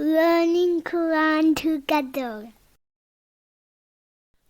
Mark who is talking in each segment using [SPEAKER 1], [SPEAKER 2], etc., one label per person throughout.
[SPEAKER 1] learning Quran together.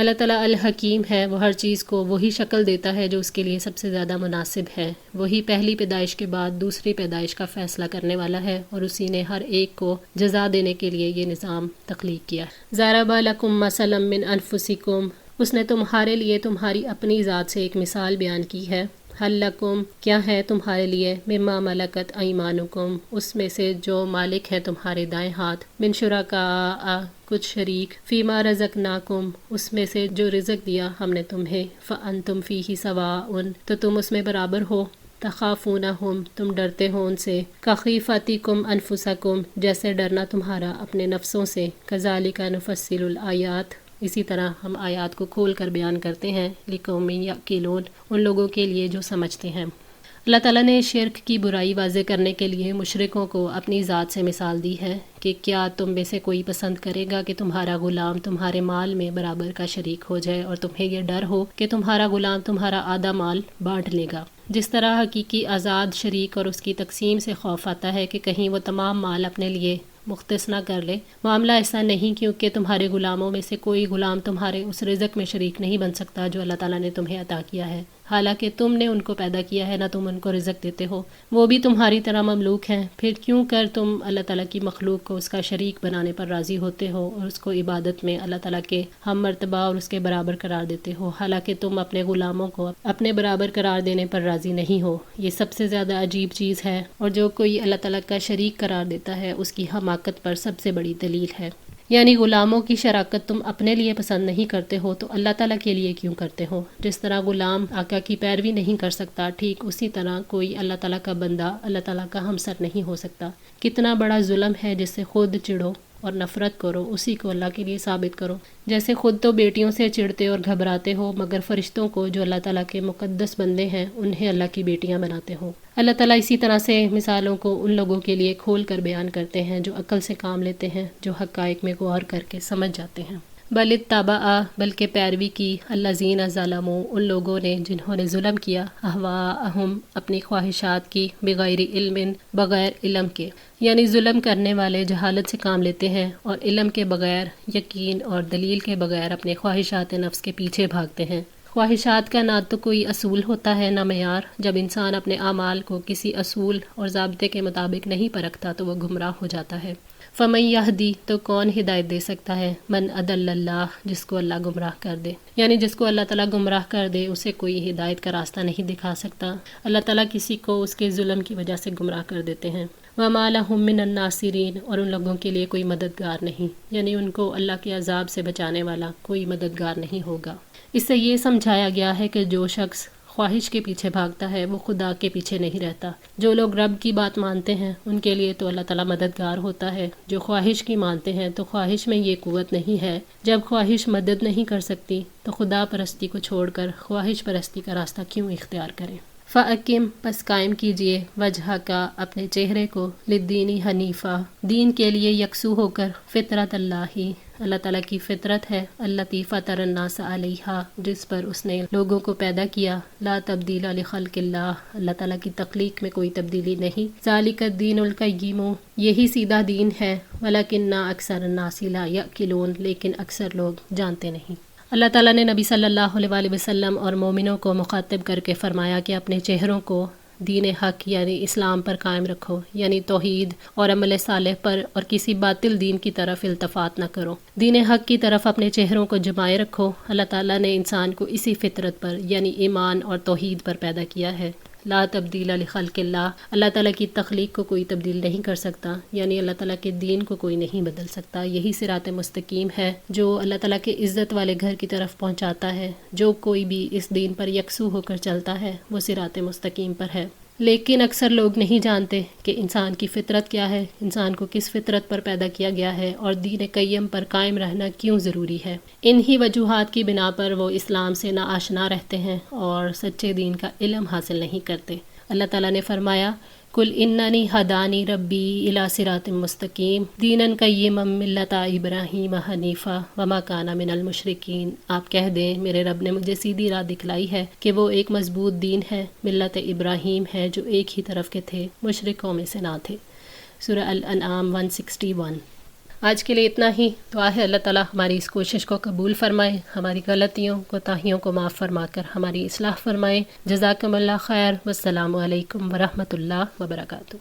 [SPEAKER 2] اللہ تعالیٰ الحکیم ہے، وہ ہر چیز کو وہی شکل دیتا ہے جو اس کے لیے سب سے زیادہ مناسب ہے، وہی پہلی پیدائش کے بعد دوسری پیدائش کا فیصلہ کرنے والا ہے، اور اسی نے ہر ایک کو جزا دینے کے لیے یہ نظام تخلیق کیا۔ ضرب لکم مثلا من انفسکم، اس نے تمہارے لیے تمہاری اپنی ذات سے ایک مثال بیان کی ہے۔ حل لکم، کیا ہے تمہارے لیے، مما ملکت ایمانکم، اس میں سے جو مالک ہے تمہارے دائیں ہاتھ، من شرکاء، کچھ شریک، فیما رزقناکم، اس میں سے جو رزق دیا ہم نے تمہیں، فانتم فیہ سواء، تو تم اس میں برابر ہو، تخافونہم، تم ڈرتے ہو ان سے، کخیفتکم انفسکم، جیسے ڈرنا تمہارا اپنے نفسوں سے، کذالک نفصل الآیات، اسی طرح ہم آیات کو کھول کر بیان کرتے ہیں، لقوم یعقلون، ان لوگوں کے لیے جو سمجھتے ہیں۔ اللہ تعالیٰ نے شرک کی برائی واضح کرنے کے لیے مشرکوں کو اپنی ذات سے مثال دی ہے کہ کیا تم میں سے کوئی پسند کرے گا کہ تمہارا غلام تمہارے مال میں برابر کا شریک ہو جائے، اور تمہیں یہ ڈر ہو کہ تمہارا غلام تمہارا آدھا مال بانٹ لے گا۔ جس طرح حقیقی آزاد شریک اور اس کی تقسیم سے خوف آتا ہے کہ کہیں وہ تمام مال اپنے لیے مختص نہ کر لے، معاملہ ایسا نہیں، کیونکہ تمہارے غلاموں میں سے کوئی غلام تمہارے اس رزق میں شریک نہیں بن سکتا جو اللہ تعالیٰ نے تمہیں عطا کیا ہے، حالانکہ تم نے ان کو پیدا کیا ہے، نہ تم ان کو رزق دیتے ہو، وہ بھی تمہاری طرح مملوک ہیں، پھر کیوں کر تم اللہ تعالیٰ کی مخلوق کو اس کا شریک بنانے پر راضی ہوتے ہو اور اس کو عبادت میں اللہ تعالیٰ کے ہم مرتبہ اور اس کے برابر قرار دیتے ہو، حالانکہ تم اپنے غلاموں کو اپنے برابر قرار دینے پر راضی نہیں ہو۔ یہ سب سے زیادہ عجیب چیز ہے، اور جو کوئی اللہ تعالیٰ کا شریک قرار دیتا ہے اس کی حماقت پر سب سے بڑی دلیل ہے۔ یعنی غلاموں کی شراکت تم اپنے لیے پسند نہیں کرتے ہو تو اللہ تعالیٰ کے لیے کیوں کرتے ہو؟ جس طرح غلام آقا کی پیروی نہیں کر سکتا، ٹھیک اسی طرح کوئی اللہ تعالیٰ کا بندہ اللہ تعالیٰ کا ہمسر نہیں ہو سکتا۔ کتنا بڑا ظلم ہے جس سے خود چڑھو اور نفرت کرو اسی کو اللہ کے لیے ثابت کرو۔ جیسے خود تو بیٹیوں سے چڑھتے اور گھبراتے ہو، مگر فرشتوں کو جو اللہ تعالیٰ کے مقدس بندے ہیں انہیں اللہ کی بیٹیاں بناتے ہو۔ اللہ تعالیٰ اسی طرح سے مثالوں کو ان لوگوں کے لیے کھول کر بیان کرتے ہیں جو عقل سے کام لیتے ہیں، جو حقائق میں غور کر کے سمجھ جاتے ہیں۔ بل اتبع، بلکہ پیروی کی، الذین ظلموا، ان لوگوں نے جنہوں نے ظلم کیا، اہواءہم، اپنی خواہشات کی، بغیر علم، بغیر علم کے، یعنی ظلم کرنے والے جہالت سے کام لیتے ہیں اور علم کے بغیر، یقین اور دلیل کے بغیر اپنے خواہشات نفس کے پیچھے بھاگتے ہیں۔ خواہشات کا نہ تو کوئی اصول ہوتا ہے نہ معیار، جب انسان اپنے اعمال کو کسی اصول اور ضابطے کے مطابق نہیں پرکھتا تو وہ گمراہ ہو جاتا ہے۔ فمن یہدی، تو کون ہدایت دے سکتا ہے، من اضل اللہ، جس کو اللہ گمراہ کر دے، یعنی جس کو اللہ تعالیٰ گمراہ کر دے اسے کوئی ہدایت کا راستہ نہیں دکھا سکتا۔ اللہ تعالیٰ کسی کو اس کے ظلم کی وجہ سے گمراہ کر دیتے ہیں۔ وما لہم من الناصرین، اور ان لوگوں کے لیے کوئی مددگار نہیں، یعنی ان کو اللہ کے عذاب سے بچانے والا کوئی مددگار نہیں ہوگا۔ اس سے یہ سمجھایا گیا ہے کہ جو شخص خواہش کے پیچھے بھاگتا ہے وہ خدا کے پیچھے نہیں رہتا۔ جو لوگ رب کی بات مانتے ہیں ان کے لیے تو اللہ تعالیٰ مددگار ہوتا ہے، جو خواہش کی مانتے ہیں تو خواہش میں یہ قوت نہیں ہے۔ جب خواہش مدد نہیں کر سکتی تو خدا پرستی کو چھوڑ کر خواہش پرستی کا راستہ کیوں اختیار کریں؟ فَأَقِمْ، پس قائم کیجئے، وجہ کا، اپنے چہرے کو، للدین حنیفہ، دین کے لیے یکسو ہو کر، فطرت اللہ، اللہ تعالیٰ کی فطرت ہے، التی فطر الناس علیہا، جس پر اس نے لوگوں کو پیدا کیا، لا تبدیل لخلق اللہ، اللہ تعالیٰ کی تخلیق میں کوئی تبدیلی نہیں، ذالک الدین القیم، یہی سیدھا دین ہے، ولکن اکثر الناس لا یعقلون، لیکن اکثر لوگ جانتے نہیں۔ اللہ تعالیٰ نے نبی صلی اللہ علیہ وسلم اور مومنوں کو مخاطب کر کے فرمایا کہ اپنے چہروں کو دین حق یعنی اسلام پر قائم رکھو، یعنی توحید اور عمل صالح پر، اور کسی باطل دین کی طرف التفات نہ کرو، دین حق کی طرف اپنے چہروں کو جمائے رکھو۔ اللہ تعالیٰ نے انسان کو اسی فطرت پر یعنی ایمان اور توحید پر پیدا کیا ہے۔ لا تبدیل لخلق اللہ، اللہ تعالیٰ کی تخلیق کو کوئی تبدیل نہیں کر سکتا، یعنی اللہ تعالیٰ کے دین کو کوئی نہیں بدل سکتا۔ یہی صراط مستقیم ہے جو اللہ تعالیٰ کے عزت والے گھر کی طرف پہنچاتا ہے۔ جو کوئی بھی اس دین پر یکسو ہو کر چلتا ہے وہ صراط مستقیم پر ہے۔ لیکن اکثر لوگ نہیں جانتے کہ انسان کی فطرت کیا ہے، انسان کو کس فطرت پر پیدا کیا گیا ہے، اور دین قیم پر قائم رہنا کیوں ضروری ہے۔ انہی وجوہات کی بنا پر وہ اسلام سے ناآشنا رہتے ہیں اور سچے دین کا علم حاصل نہیں کرتے۔ اللہ تعالیٰ نے فرمایا، قل اننی ہدانی ربی الی صراط مستقیم دینا قیما ملۃ ابراہیم حنیفا وما کان من المشرکین، آپ کہہ دیں میرے رب نے مجھے سیدھی راہ دکھلائی ہے کہ وہ ایک مضبوط دین ہے، ملت ابراہیم ہے، جو ایک ہی طرف کے تھے، مشرکوں میں سے نہ تھے۔ سورہ الانعام 161۔ آج کے لیے اتنا ہی. دعا ہے اللہ تعالیٰ ہماری اس کوشش کو قبول فرمائے، ہماری غلطیوں کوتاہیوں کو معاف فرما کر ہماری اصلاح فرمائے. جزاکم اللہ خیر. والسلام علیکم ورحمۃ اللہ وبرکاتہ.